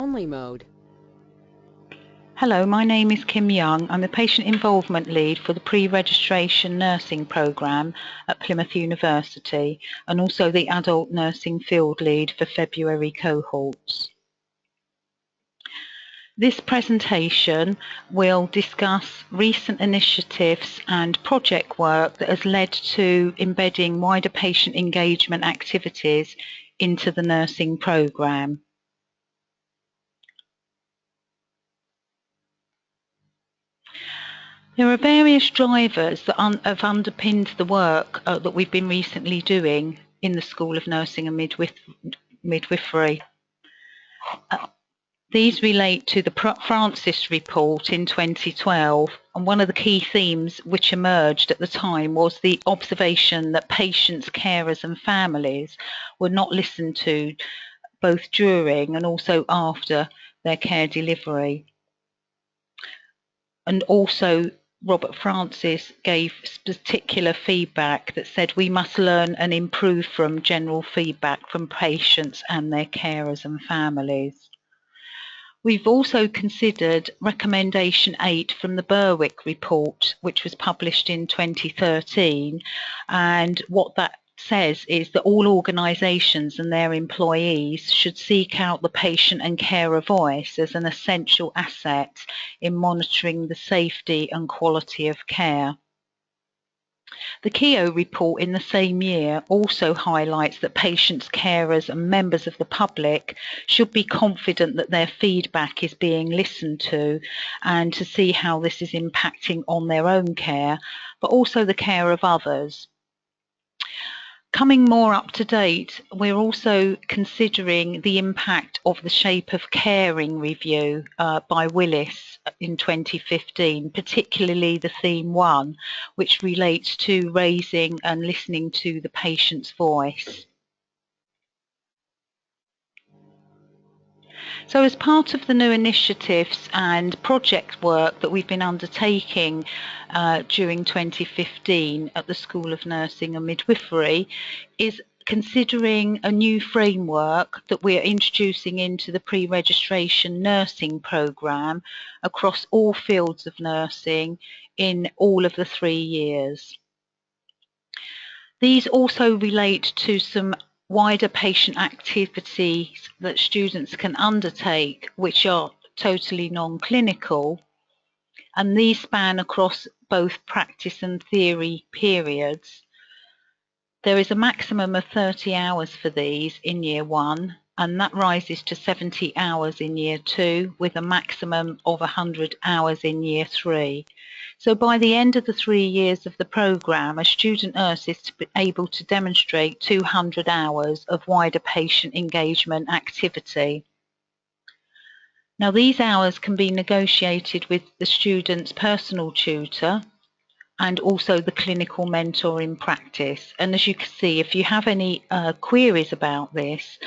Only mode. Hello, my name is Kim Young. I'm the Patient Involvement Lead for the Pre-Registration Nursing Programme at Plymouth University and also the Adult Nursing Field Lead for February cohorts. This presentation will discuss recent initiatives and project work that has led to embedding wider patient engagement activities into the nursing programme. There are various drivers that have underpinned the work that we've been recently doing in the School of Nursing and Midwifery. These relate to the Francis report in 2012, and one of the key themes which emerged at the time was the observation that patients, carers and families were not listened to both during and also after their care delivery. And also Robert Francis gave particular feedback that said we must learn and improve from general feedback from patients and their carers and families. We've also considered recommendation 8 from the Berwick report, which was published in 2013, and what that says is that all organisations and their employees should seek out the patient and carer voice as an essential asset in monitoring the safety and quality of care. The Keogh report in the same year also highlights that patients, carers and members of the public should be confident that their feedback is being listened to and to see how this is impacting on their own care, but also the care of others. Coming more up to date, we're also considering the impact of the Shape of Caring review by Willis in 2015, particularly the theme 1, which relates to raising and listening to the patient's voice. So as part of the new initiatives and project work that we've been undertaking during 2015 at the School of Nursing and Midwifery is considering a new framework that we're introducing into the pre-registration nursing programme across all fields of nursing in all of the 3 years. These also relate to some wider patient activities that students can undertake, which are totally non-clinical, and these span across both practice and theory periods. There is a maximum of 30 hours for these in year 1, and that rises to 70 hours in year 2, with a maximum of 100 hours in year 3. So by the end of the 3 years of the programme, a student nurse is to be able to demonstrate 200 hours of wider patient engagement activity. Now these hours can be negotiated with the student's personal tutor and also the clinical mentor in practice. And as you can see, if you have any queries about this,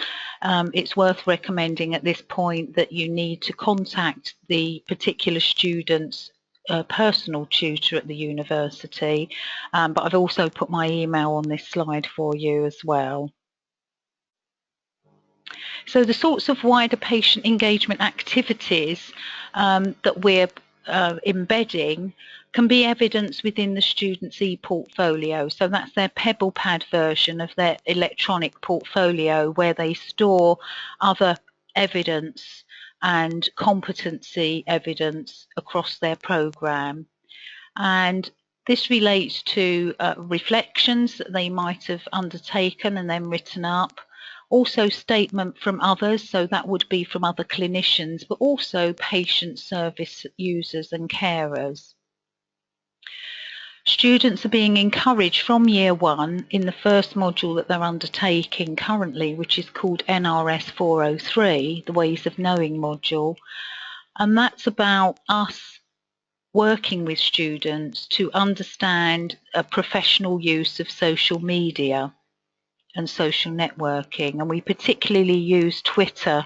it's worth recommending at this point that you need to contact the particular student's personal tutor at the university, but I've also put my email on this slide for you as well. So the sorts of wider patient engagement activities that we're embedding can be evidenced within the student's e-portfolio. So that's their PebblePad version of their electronic portfolio, where they store other evidence and competency evidence across their programme. And this relates to reflections that they might have undertaken and then written up. Also statement from others, so that would be from other clinicians, but also patient service users and carers. Students are being encouraged from year 1 in the first module that they're undertaking currently, which is called NRS 403, the Ways of Knowing module, and that's about us working with students to understand a professional use of social media and social networking, and we particularly use Twitter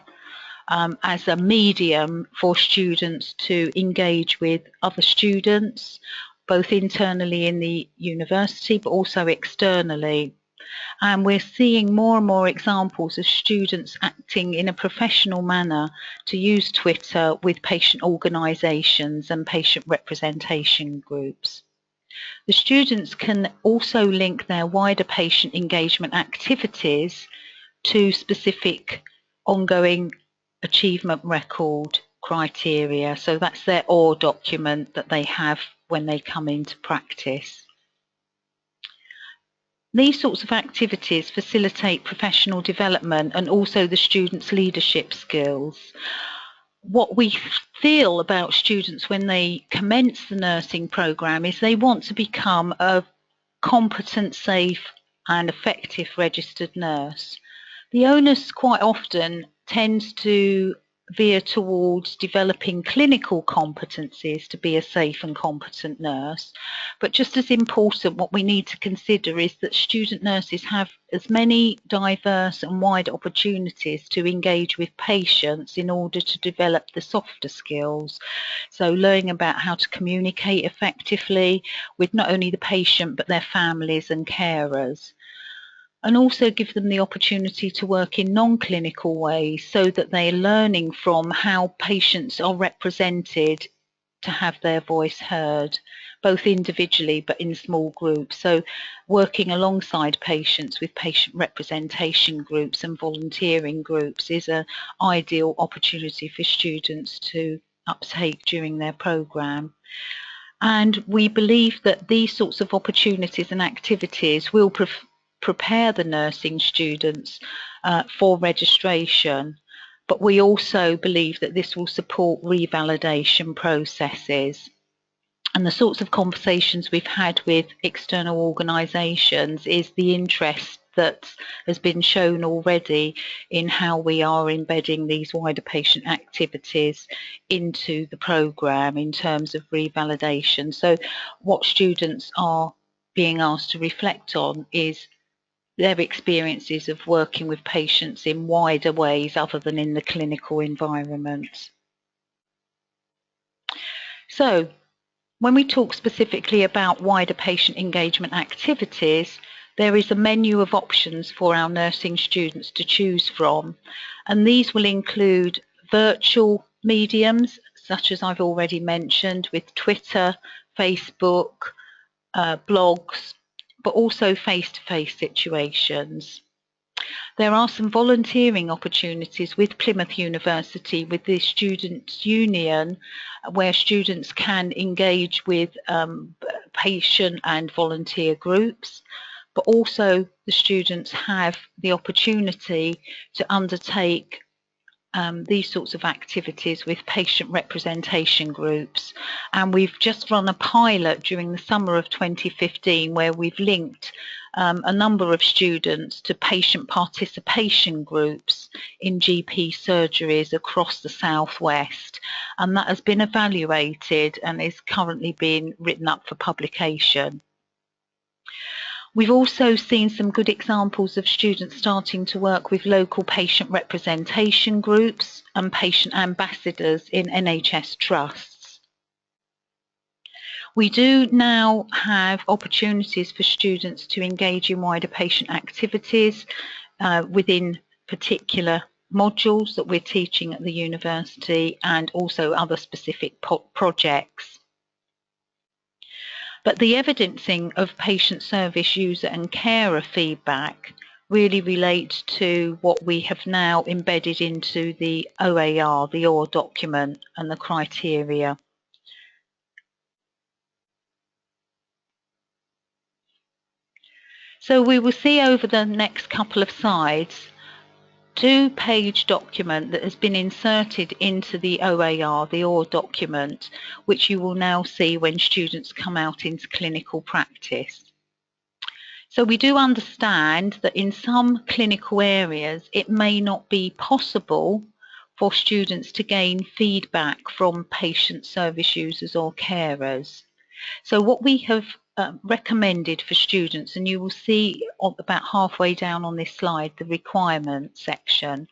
as a medium for students to engage with other students, both internally in the university but also externally. And we're seeing more and more examples of students acting in a professional manner to use Twitter with patient organisations and patient representation groups. The students can also link their wider patient engagement activities to specific ongoing achievement record criteria. So that's their OR document that they have when they come into practice. These sorts of activities facilitate professional development and also the students' leadership skills. What we feel about students when they commence the nursing programme is they want to become a competent, safe and effective registered nurse. The onus quite often tends to veer towards developing clinical competencies to be a safe and competent nurse. But just as important, what we need to consider is that student nurses have as many diverse and wide opportunities to engage with patients in order to develop the softer skills. So learning about how to communicate effectively with not only the patient but their families and carers. And also give them the opportunity to work in non-clinical ways so that they're learning from how patients are represented to have their voice heard, both individually but in small groups. So working alongside patients with patient representation groups and volunteering groups is an ideal opportunity for students to uptake during their programme. And we believe that these sorts of opportunities and activities will prepare the nursing students for registration, but we also believe that this will support revalidation processes. And the sorts of conversations we've had with external organisations is the interest that has been shown already in how we are embedding these wider patient activities into the programme in terms of revalidation. So what students are being asked to reflect on is their experiences of working with patients in wider ways other than in the clinical environment. So when we talk specifically about wider patient engagement activities, there is a menu of options for our nursing students to choose from, and these will include virtual mediums, such as I've already mentioned, with Twitter, Facebook, blogs, but also face-to-face situations. There are some volunteering opportunities with Plymouth University with the Students' Union where students can engage with patient and volunteer groups, but also the students have the opportunity to undertake these sorts of activities with patient representation groups. And we've just run a pilot during the summer of 2015 where we've linked a number of students to patient participation groups in GP surgeries across the southwest, and that has been evaluated and is currently being written up for publication. We've also seen some good examples of students starting to work with local patient representation groups and patient ambassadors in NHS trusts. We do now have opportunities for students to engage in wider patient activities within particular modules that we're teaching at the university and also other specific projects. But the evidencing of patient service user and carer feedback really relates to what we have now embedded into the OAR, the OR document, and the criteria. So we will see over the next couple of slides two-page document that has been inserted into the OAR, the OR document, which you will now see when students come out into clinical practice. So we do understand that in some clinical areas it may not be possible for students to gain feedback from patient service users or carers. So what we have recommended for students, and you will see about halfway down on this slide the requirement section.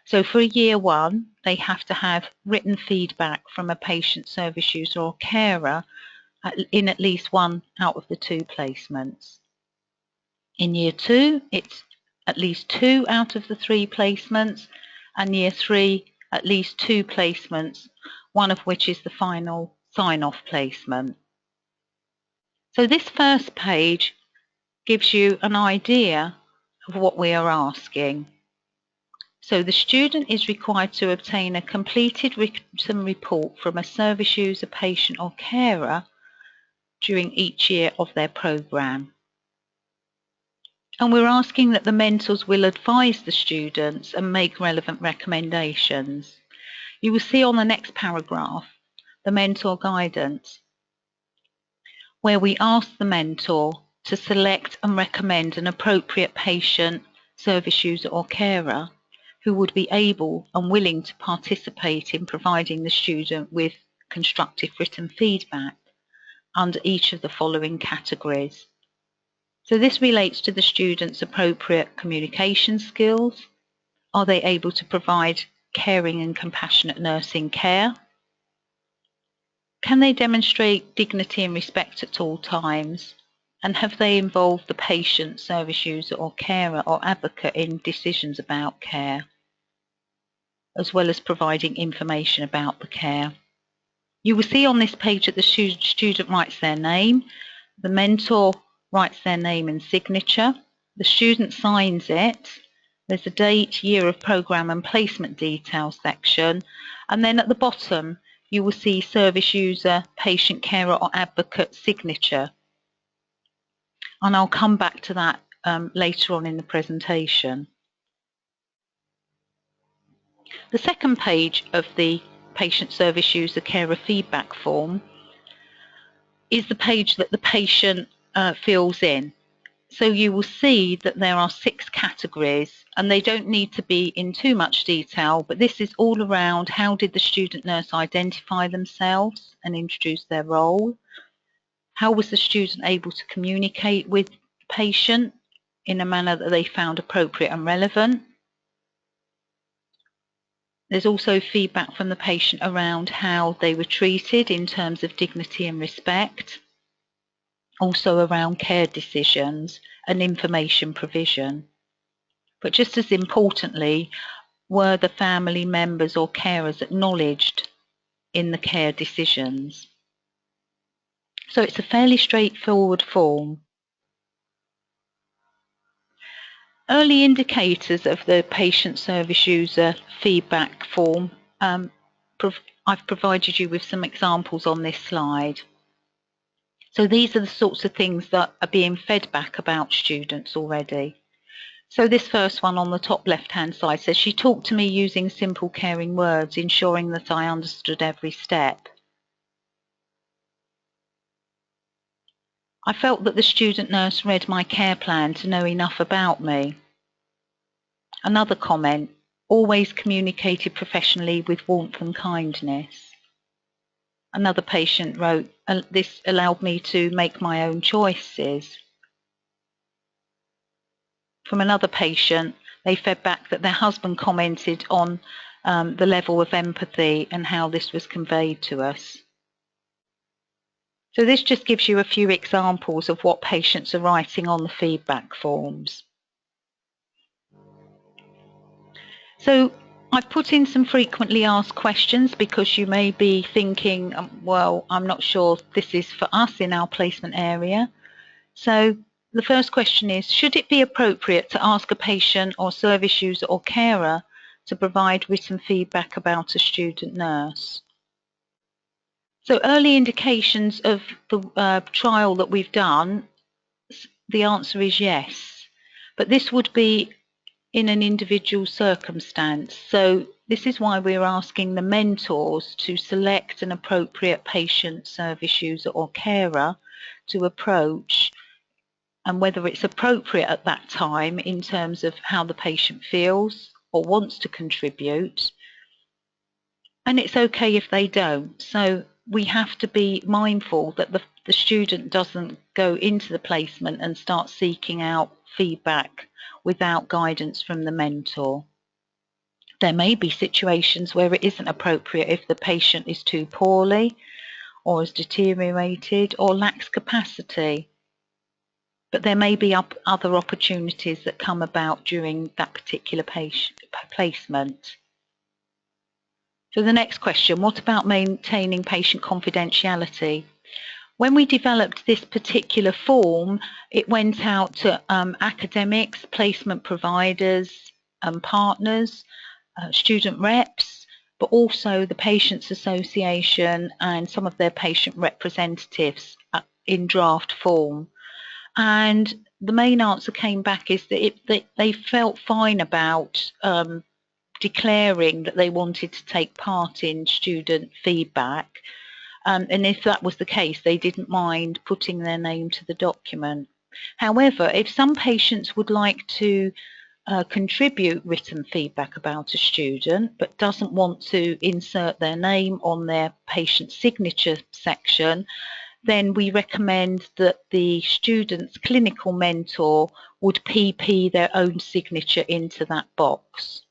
So for year one, they have to have written feedback from a patient service user or carer in at least one out of the two placements. In year 2, it's at least 2 out of the 3 placements, and year 3, at least 2 placements, one of which is the final sign-off placement. So this first page gives you an idea of what we are asking. So the student is required to obtain a completed written report from a service user, patient or carer during each year of their programme. And we're asking that the mentors will advise the students and make relevant recommendations. You will see on the next paragraph the mentor guidance, where we ask the mentor to select and recommend an appropriate patient, service user or carer who would be able and willing to participate in providing the student with constructive written feedback under each of the following categories. So this relates to the student's appropriate communication skills. Are they able to provide caring and compassionate nursing care? Can they demonstrate dignity and respect at all times? And have they involved the patient, service user or carer or advocate in decisions about care, as well as providing information about the care? You will see on this page that the student writes their name, the mentor writes their name and signature, the student signs it, there's a date, year of programme and placement details section, and then at the bottom you will see service user, patient, carer or advocate signature. And I'll come back to that later on in the presentation. The second page of the patient, service user, carer feedback form is the page that the patient fills in. So you will see that there are 6 categories, and they don't need to be in too much detail, but this is all around how did the student nurse identify themselves and introduce their role? How was the student able to communicate with the patient in a manner that they found appropriate and relevant? There's also feedback from the patient around how they were treated in terms of dignity and respect, also around care decisions and information provision. But just as importantly, were the family members or carers acknowledged in the care decisions? So it's a fairly straightforward form. Early indicators of the patient, service user feedback form. I've provided you with some examples on this slide. So these are the sorts of things that are being fed back about students already. So this first one on the top left-hand side says, she talked to me using simple, caring words, ensuring that I understood every step. I felt that the student nurse read my care plan to know enough about me. Another comment, always communicated professionally with warmth and kindness. Another patient wrote, this allowed me to make my own choices. From another patient, they fed back that their husband commented on the level of empathy and how this was conveyed to us. So this just gives you a few examples of what patients are writing on the feedback forms. So I've put in some frequently asked questions because you may be thinking, well, I'm not sure this is for us in our placement area. So the first question is, should it be appropriate to ask a patient or service user or carer to provide written feedback about a student nurse? So early indications of the trial that we've done, the answer is yes. But this would be in an individual circumstance. So this is why we're asking the mentors to select an appropriate patient, service user or carer to approach, and whether it's appropriate at that time in terms of how the patient feels or wants to contribute. And it's okay if they don't. So we have to be mindful that the student doesn't go into the placement and start seeking out feedback without guidance from the mentor. There may be situations where it isn't appropriate if the patient is too poorly or has deteriorated or lacks capacity. but there may be other opportunities that come about during that particular placement. So the next question, what about maintaining patient confidentiality? When we developed this particular form, it went out to academics, placement providers, partners, student reps, but also the Patients Association and some of their patient representatives in draft form. And the main answer came back is that they felt fine about declaring that they wanted to take part in student feedback. And if that was the case, they didn't mind putting their name to the document. However, if some patients would like to contribute written feedback about a student, but doesn't want to insert their name on their patient signature section, then we recommend that the student's clinical mentor would PP their own signature into that box.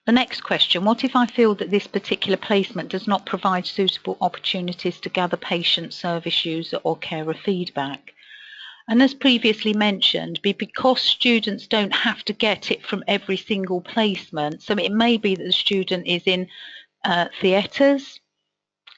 The next question, what if I feel that this particular placement does not provide suitable opportunities to gather patient, service user or carer feedback? And as previously mentioned, because students don't have to get it from every single placement, so it may be that the student is in theatres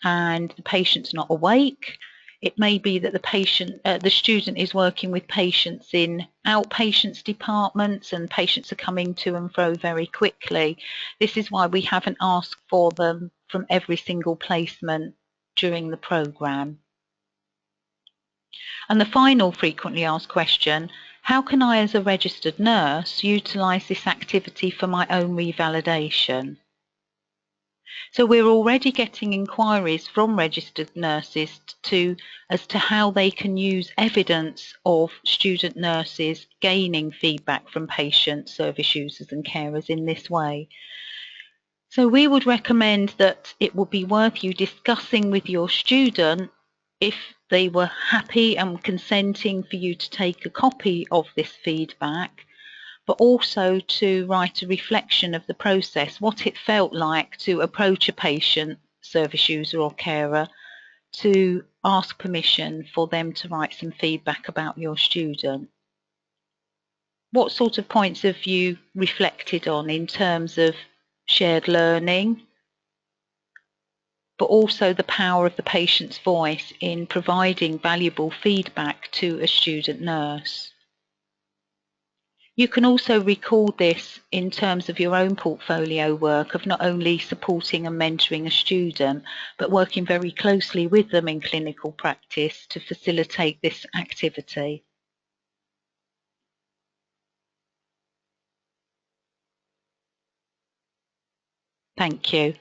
and the patient's not awake. It may be that the student is working with patients in outpatients departments and patients are coming to and fro very quickly. This is why we haven't asked for them from every single placement during the programme. And the final frequently asked question, how can I as a registered nurse utilise this activity for my own revalidation? So we're already getting inquiries from registered nurses as to how they can use evidence of student nurses gaining feedback from patients, service users and carers in this way. So we would recommend that it would be worth you discussing with your student if they were happy and consenting for you to take a copy of this feedback, but also to write a reflection of the process, what it felt like to approach a patient, service user or carer, to ask permission for them to write some feedback about your student. What sort of points have you reflected on in terms of shared learning, but also the power of the patient's voice in providing valuable feedback to a student nurse? You can also record this in terms of your own portfolio work of not only supporting and mentoring a student, but working very closely with them in clinical practice to facilitate this activity. Thank you.